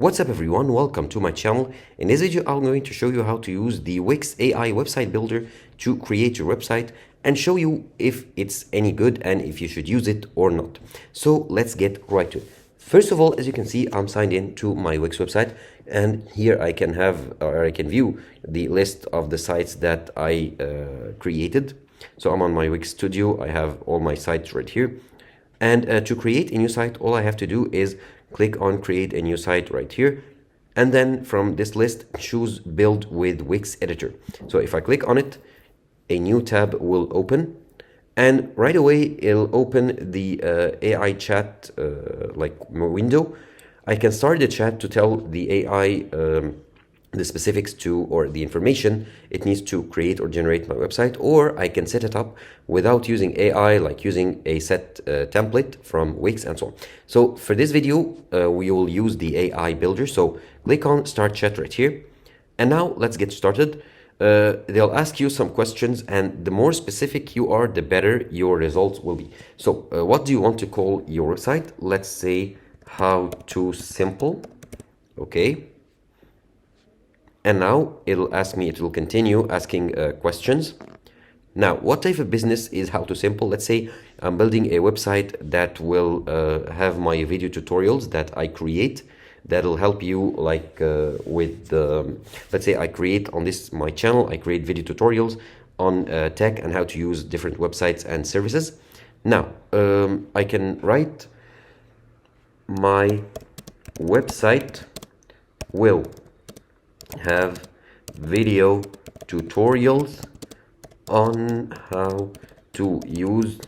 What's up everyone, welcome to my channel. In this video I'm going to show you how to use the Wix AI website builder to create your website and show you if it's any good and if you should use it or not. So let's get right to it. First of all, as you can see, I'm signed in to my Wix website, and here I can view the list of the sites that I created. So I'm on my Wix Studio, I have all my sites right here. And to create a new site, all I have to do is click on create a new site right here. And then from this list, choose build with Wix editor. So if I click on it, a new tab will open. And right away, it'll open the AI chat window. I can start the chat to tell the AI the specifics to or the information it needs to create or generate my website, or I can set it up without using AI, like using a set template from Wix and so on. So for this video, we will use the AI builder. So click on start chat right here. And now let's get started. They'll ask you some questions, and the more specific you are, the better your results will be. So what do you want to call your website? Let's say how to simple. Okay. And now it'll ask me, it will continue asking questions. Now, what type of business is How To Simple? Let's say I'm building a website that will have my video tutorials that I create. That'll help you let's say I create on my channel, I create video tutorials on tech and how to use different websites and services. Now, I can write my website will have video tutorials on how to use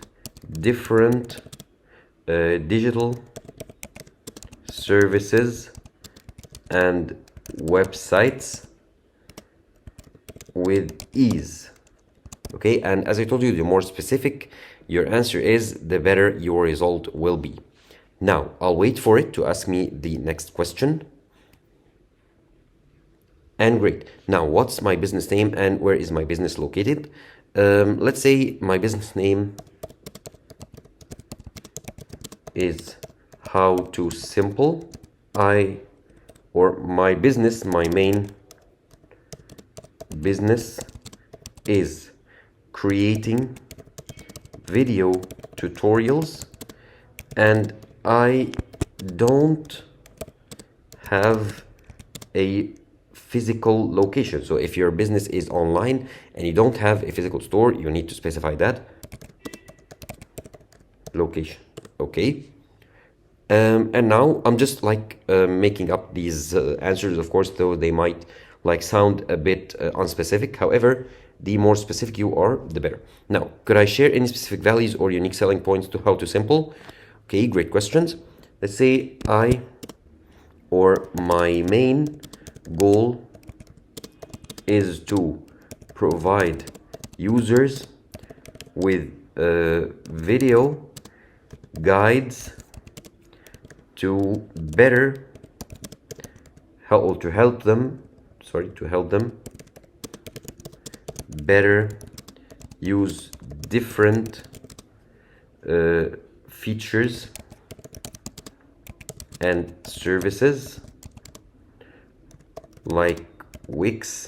different digital services and websites with ease. Okay, and as I told you, the more specific your answer is, the better your result will be. Now, I'll wait for it to ask me the next question. And great. Now, what's my business name and where is my business located? Let's say my business name is How To Simple. My main business is creating video tutorials, and I don't have a physical location. So if your business is online and you don't have a physical store, you need to specify that location. Okay. And now I'm just making up these answers, of course, though they might sound a bit unspecific. However, the more specific you are, the better. Now, could I share any specific values or unique selling points to How To Simple? Okay, great questions. Let's say my main goal is to provide users with video guides to help them better use different features and services like Wix,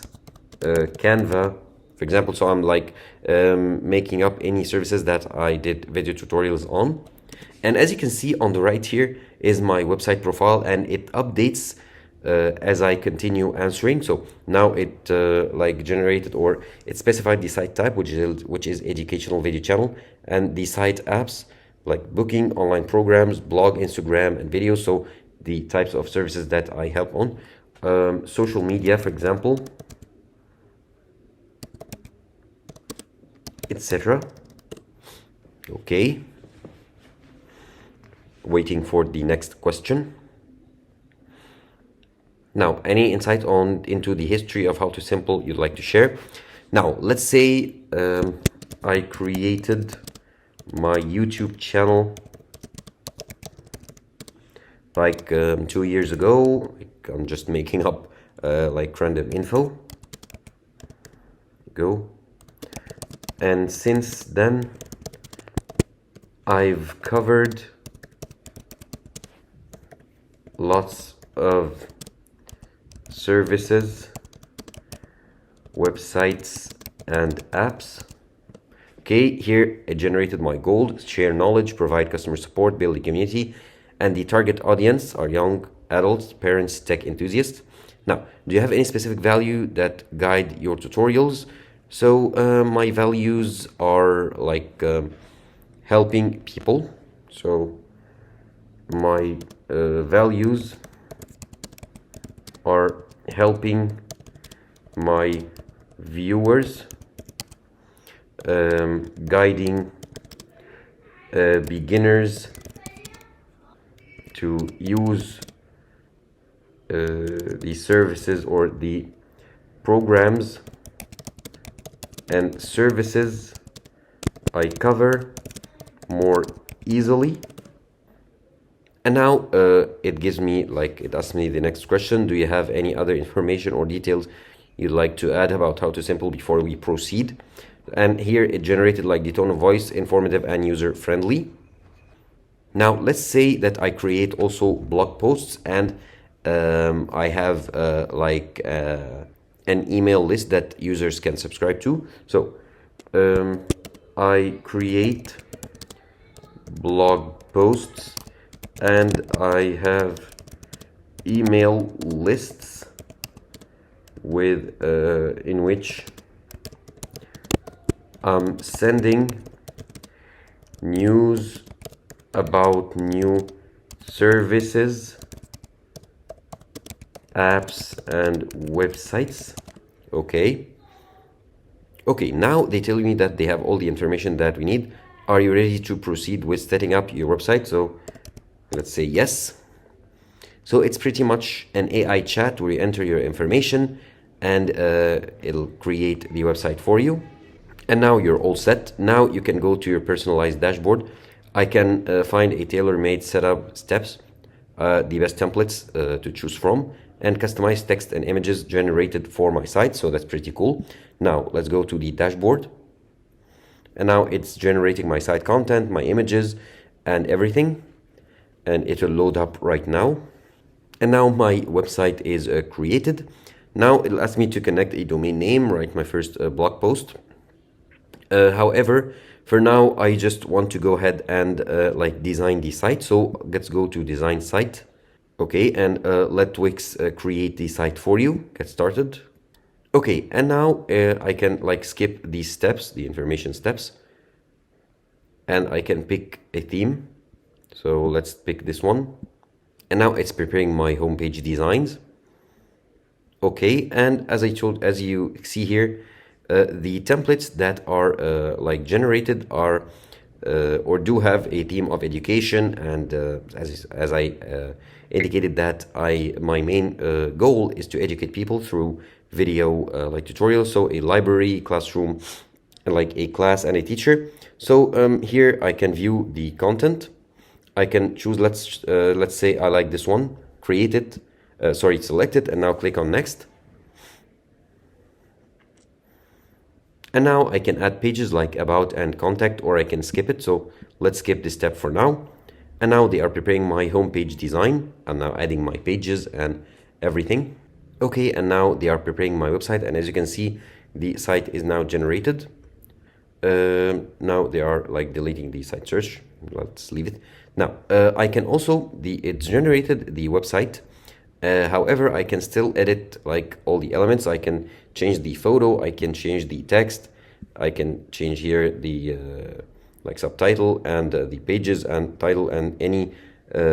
Canva, for example. So I'm making up any services that I did video tutorials on. And as you can see on the right here is my website profile, and it updates as I continue answering. So now it generated, or it specified the site type, which is educational video channel, and the site apps like booking, online programs, blog, Instagram, and videos. So the types of services that I help on. Social media, for example, etc. Okay. Waiting for the next question. Now, any insight into the history of How To Simple you'd like to share? Now, let's say I created my YouTube channel 2 years ago. I'm just making up random info. Go. And since then, I've covered lots of services, websites, and apps. Okay, here it generated my goal: share knowledge, provide customer support, build a community, and the target audience are young adults, parents, tech enthusiasts. Now, do you have any specific value that guide your tutorials? So my values are like helping people. So my values are helping my viewers, guiding beginners to use the services or the programs and services I cover more easily. And now it gives me, like, it asks me the next question: do you have any other information or details you'd like to add about How to Simple before we proceed? And here it generated like the tone of voice, informative and user friendly. Now let's say that I create also blog posts, and I have an email list that users can subscribe to. So I create blog posts and I have email lists with in which I'm sending news about new services, apps, and websites. Okay, now they tell me that they have all the information that we need. Are you ready to proceed with setting up your website? So let's say yes. So it's pretty much an AI chat where you enter your information and it'll create the website for you. And now you're all set. Now you can go to your personalized dashboard. I can find a tailor-made setup steps, the best templates to choose from, and customize text and images generated for my site. So that's pretty cool. Now let's go to the dashboard. And now it's generating my site content, my images, and everything. And it will load up right now. And now my website is created. Now it'll ask me to connect a domain name, write my first blog post. However, for now, I just want to go ahead and like design the site. So let's go to design site. Okay, and let Wix create the site for you. Get started. Okay, and now I can like skip these steps, the information steps, and I can pick a theme. So let's pick this one. And now it's preparing my homepage designs. Okay, and as you see here, the templates that are like generated are or do have a theme of education, and as I indicated that my main goal is to educate people through video like tutorials. So a library, classroom, and like a class and a teacher. So here I can view the content. I can choose, let's say I like this one, create it, select it, and now click on next. And now I can add pages like about and contact, or I can skip it. So let's skip this step for now. And now they are preparing my homepage design. I'm now adding my pages and everything. Okay, and now they are preparing my website. And as you can see, the site is now generated. Now they are like deleting the site search. Let's leave it. Now I can also, it's generated the website. However, I can still edit like all the elements. I can change the photo, I can change the text, I can change here the like subtitle and the pages and title and any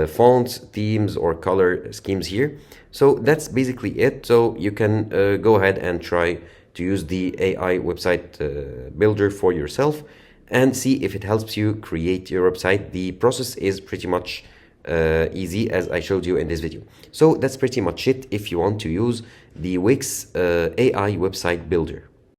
fonts, themes, or color schemes here. So that's basically it. So you can go ahead and try to use the AI website builder for yourself and see if it helps you create your website. The process is pretty much easy as I showed you in this video. So that's pretty much it if you want to use the Wix AI website builder.